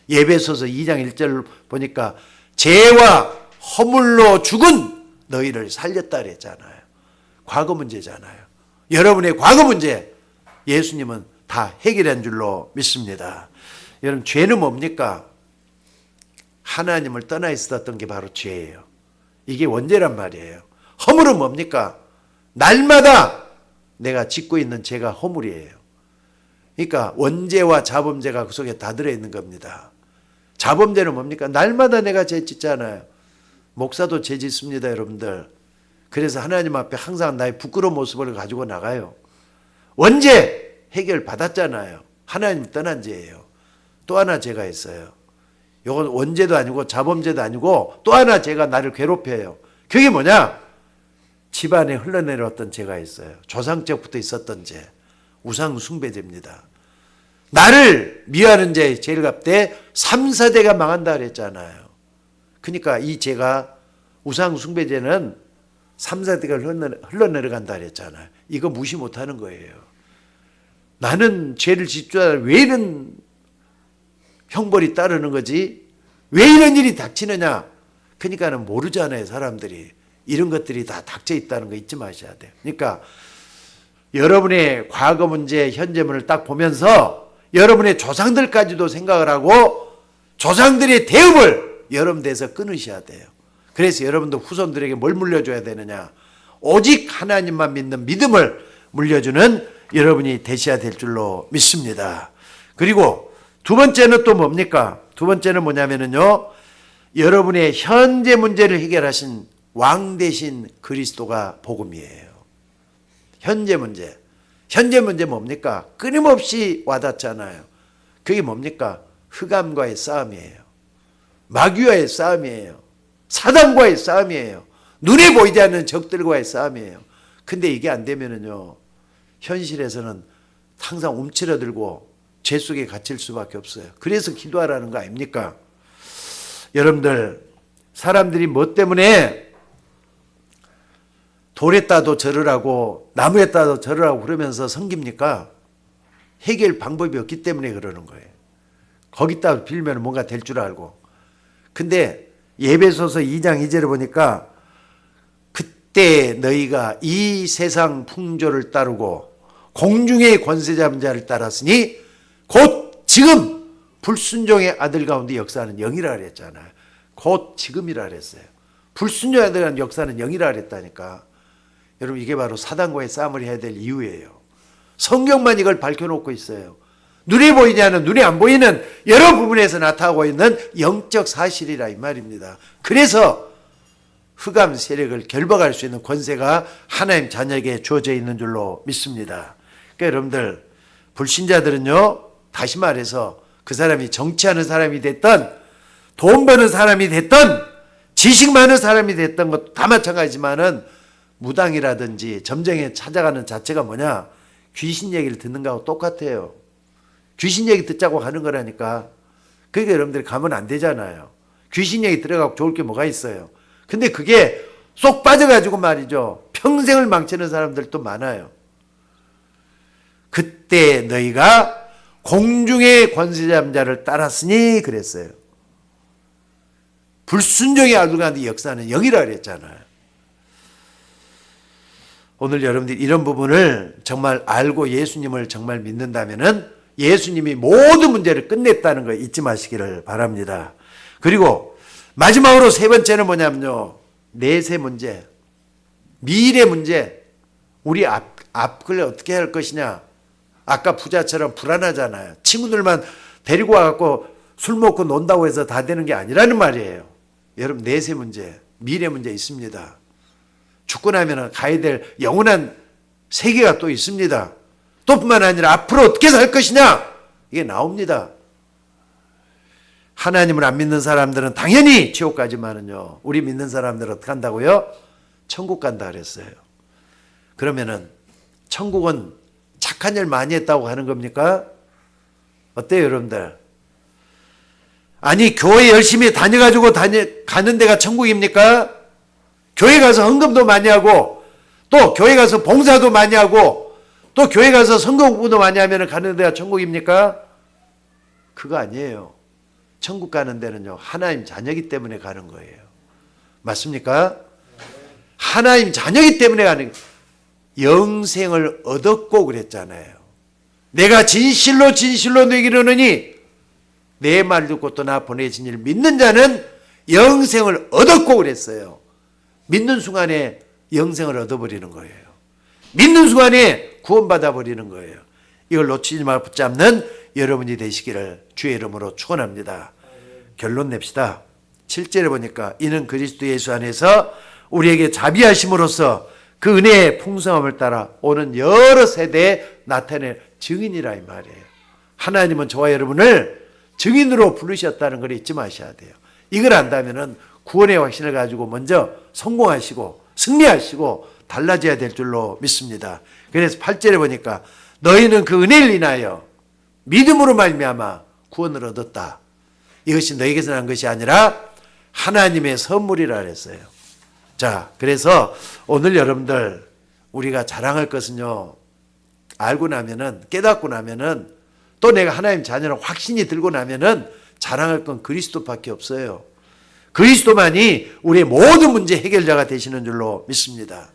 에베소서 2장 1절 보니까 죄와 허물로 죽은 너희를 살렸다 그랬잖아요. 과거 문제잖아요. 여러분의 과거 문제 예수님은 다 해결한 줄로 믿습니다. 여러분 죄는 뭡니까? 하나님을 떠나 있었던 게 바로 죄예요. 이게 원죄란 말이에요. 허물은 뭡니까? 날마다 내가 짓고 있는 죄가 허물이에요. 그러니까 원죄와 자범죄가 그 속에 다 들어있는 겁니다. 자범죄는 뭡니까? 날마다 내가 죄 짓잖아요. 목사도 죄 짓습니다, 여러분들. 그래서 하나님 앞에 항상 나의 부끄러운 모습을 가지고 나가요. 원죄 해결 받았잖아요. 하나님 떠난 죄예요. 또 하나 죄가 있어요. 이건 원죄도 아니고 자범죄도 아니고 또 하나 죄가 나를 괴롭혀요. 그게 뭐냐? 집안에 흘러내려왔던 죄가 있어요. 조상적부터 있었던 죄. 우상 숭배죄입니다. 나를 미워하는 죄, 죄를 갚되 3, 4대가 망한다 그랬잖아요. 그러니까 이 죄가 우상 숭배죄는 3, 4대가 흘러내려간다 그랬잖아요. 이거 무시 못하는 거예요. 나는 죄를 짓줄 알아. 왜 이런 형벌이 따르는 거지? 왜 이런 일이 닥치느냐? 그러니까는 모르잖아요, 사람들이. 이런 것들이 다 닥쳐 있다는 거 잊지 마셔야 돼요. 그러니까 여러분의 과거 문제, 현재 문을 딱 보면서 여러분의 조상들까지도 생각을 하고 조상들의 대업을 여러분들에서 끊으셔야 돼요. 그래서 여러분들 후손들에게 뭘 물려줘야 되느냐? 오직 하나님만 믿는 믿음을 물려주는 여러분이 되셔야 될 줄로 믿습니다. 그리고 두 번째는 또 뭡니까? 두 번째는 뭐냐면요. 여러분의 현재 문제를 해결하신 왕 대신 그리스도가 복음이에요. 현재 문제. 현재 문제 뭡니까? 끊임없이 와닿잖아요. 그게 뭡니까? 흑암과의 싸움이에요. 마귀와의 싸움이에요. 사단과의 싸움이에요. 눈에 보이지 않는 적들과의 싸움이에요. 근데 이게 안 되면은요, 현실에서는 항상 움츠러들고 죄 속에 갇힐 수밖에 없어요. 그래서 기도하라는 거 아닙니까? 여러분들, 사람들이 뭐 때문에 돌에 따도 절을 하고 나무에 따도 절을 하고 그러면서 섬깁니까? 해결 방법이 없기 때문에 그러는 거예요. 거기다 빌면 뭔가 될 줄 알고. 근데 에베소서 2장 2절에 보니까 그때 너희가 이 세상 풍조를 따르고 공중의 권세 잡은 자를 따랐으니 곧 지금 불순종의 아들 가운데 역사하는 영이라 그랬잖아요. 곧 지금이라 그랬어요. 불순종의 아들 가운데 역사하는 영이라 그랬다니까. 여러분 이게 바로 사단과의 싸움을 해야 될 이유예요. 성경만 이걸 밝혀놓고 있어요. 눈에 보이지 않는, 눈에 안 보이는 여러 부분에서 나타나고 있는 영적 사실이라 이 말입니다. 그래서 흑암 세력을 결박할 수 있는 권세가 하나님 자녀에게 주어져 있는 줄로 믿습니다. 그러니까 여러분들 불신자들은요, 다시 말해서 그 사람이 정치하는 사람이 됐던 돈 버는 사람이 됐던 지식 많은 사람이 됐던 것도 다 마찬가지지만은 무당이라든지 점쟁이에 찾아가는 자체가 뭐냐? 귀신 얘기를 듣는 거하고 똑같아요. 귀신 얘기 듣자고 가는 거라니까. 그러니까 여러분들이 가면 안 되잖아요. 귀신 얘기 들어가고 좋을 게 뭐가 있어요. 근데 그게 쏙 빠져가지고 말이죠. 평생을 망치는 사람들도 많아요. 그때 너희가 공중의 권세 잡은 자를 따랐으니 그랬어요. 불순종의 아들 가운데 역사는 영이라 그랬잖아요. 오늘 여러분들이 이런 부분을 정말 알고 예수님을 정말 믿는다면은 예수님이 모든 문제를 끝냈다는 거 잊지 마시기를 바랍니다. 그리고 마지막으로 세 번째는 뭐냐면요. 내세 문제, 미래 문제, 우리 앞을 어떻게 할 것이냐. 아까 부자처럼 불안하잖아요. 친구들만 데리고 와갖고 술 먹고 논다고 해서 다 되는 게 아니라는 말이에요. 여러분, 내세 문제, 미래 문제 있습니다. 죽고 나면 가야 될 영원한 세계가 또 있습니다. 또 뿐만 아니라 앞으로 어떻게 살 것이냐, 이게 나옵니다. 하나님을 안 믿는 사람들은 당연히 지옥 가지만은요, 우리 믿는 사람들은 어떻게 한다고요? 천국 간다 그랬어요. 그러면은 천국은 착한 일 많이 했다고 하는 겁니까? 어때요, 여러분들? 아니, 교회 열심히 다녀가지고 가는 데가 천국입니까? 교회 가서 헌금도 많이 하고, 또 교회 가서 봉사도 많이 하고, 또 교회 가서 선거 공부도 많이 하면 가는 데가 천국입니까? 그거 아니에요. 천국 가는 데는요, 하나님 자녀이기 때문에 가는 거예요. 맞습니까? 하나님 자녀이기 때문에 가는 거예요. 영생을 얻었고 그랬잖아요. 내가 진실로 너에게 이르노니 내 말 듣고 또 나 보내신 이를 믿는 자는 영생을 얻었고 그랬어요. 믿는 순간에 영생을 얻어버리는 거예요. 믿는 순간에 구원받아 버리는 거예요. 이걸 놓치지 말고 붙잡는 여러분이 되시기를 주의 이름으로 축원합니다. 결론 냅시다. 7절에 보니까 이는 그리스도 예수 안에서 우리에게 자비하심으로써 그 은혜의 풍성함을 따라 오는 여러 세대에 나타낼 증인이라 이 말이에요. 하나님은 저와 여러분을 증인으로 부르셨다는 걸 잊지 마셔야 돼요. 이걸 안다면은 구원의 확신을 가지고 먼저 성공하시고 승리하시고 달라져야 될 줄로 믿습니다. 그래서 8절에 보니까 너희는 그 은혜를 인하여 믿음으로 말미암아 구원을 얻었다. 이것이 너희에게서 난 것이 아니라 하나님의 선물이라 그랬어요. 자, 그래서 오늘 여러분들 우리가 자랑할 것은요, 알고 나면은, 깨닫고 나면은, 또 내가 하나님 자녀를 확신이 들고 나면은 자랑할 건 그리스도밖에 없어요. 그리스도만이 우리의 모든 문제 해결자가 되시는 줄로 믿습니다.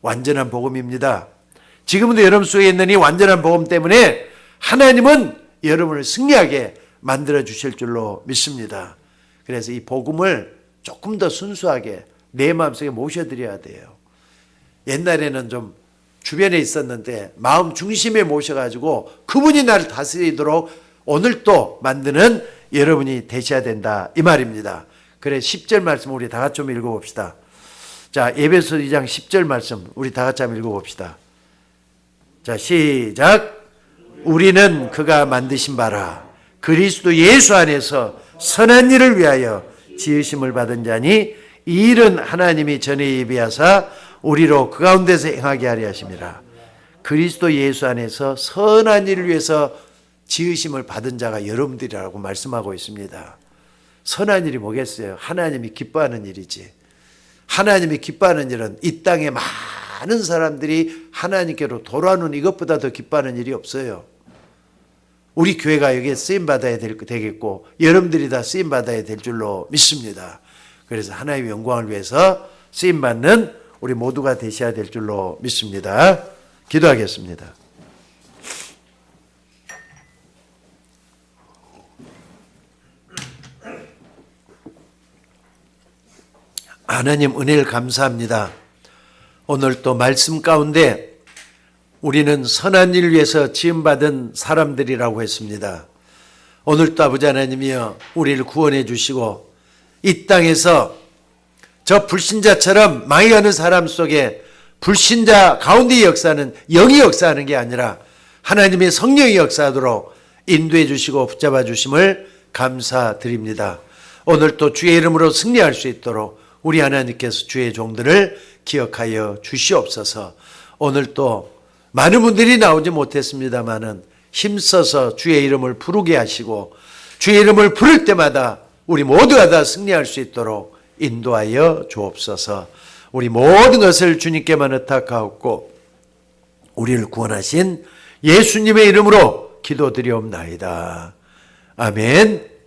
완전한 복음입니다. 지금도 여러분 속에 있는 이 완전한 복음 때문에 하나님은 여러분을 승리하게 만들어 주실 줄로 믿습니다. 그래서 이 복음을 조금 더 순수하게 내 마음속에 모셔드려야 돼요. 옛날에는 좀 주변에 있었는데 마음 중심에 모셔가지고 그분이 나를 다스리도록 오늘 또 만드는 여러분이 되셔야 된다, 이 말입니다. 그래 10절 말씀 우리 다 같이 좀 읽어봅시다. 자, 에베소 2장 10절 말씀 우리 다 같이 한번 읽어봅시다. 자, 시작. 우리는 그가 만드신 바라 그리스도 예수 안에서 선한 일을 위하여 지으심을 받은 자니 이 일은 하나님이 전에 예비하사 우리로 그 가운데서 행하게 하려 하심이라. 그리스도 예수 안에서 선한 일을 위해서 지으심을 받은 자가 여러분들이라고 말씀하고 있습니다. 선한 일이 뭐겠어요? 하나님이 기뻐하는 일이지. 하나님이 기뻐하는 일은 이 땅에 많은 사람들이 하나님께로 돌아오는 이것보다 더 기뻐하는 일이 없어요. 우리 교회가 여기에 쓰임받아야 되겠고 여러분들이 다 쓰임받아야 될 줄로 믿습니다. 그래서 하나님의 영광을 위해서 쓰임받는 우리 모두가 되셔야 될 줄로 믿습니다. 기도하겠습니다. 하나님 은혜를 감사합니다. 오늘 또 말씀 가운데 우리는 선한 일을 위해서 지음받은 사람들이라고 했습니다. 오늘도 아버지 하나님이여 우리를 구원해 주시고 이 땅에서 저 불신자처럼 망해가는 사람 속에 불신자 가운데 역사는 영이 역사하는 게 아니라 하나님의 성령이 역사하도록 인도해 주시고 붙잡아 주심을 감사드립니다. 오늘 또 주의 이름으로 승리할 수 있도록 우리 하나님께서 주의 종들을 기억하여 주시옵소서. 오늘 또 많은 분들이 나오지 못했습니다마는 힘써서 주의 이름을 부르게 하시고 주의 이름을 부를 때마다 우리 모두가 다 승리할 수 있도록 인도하여 주옵소서. 우리 모든 것을 주님께만 의탁하옵고 우리를 구원하신 예수님의 이름으로 기도드리옵나이다. 아멘.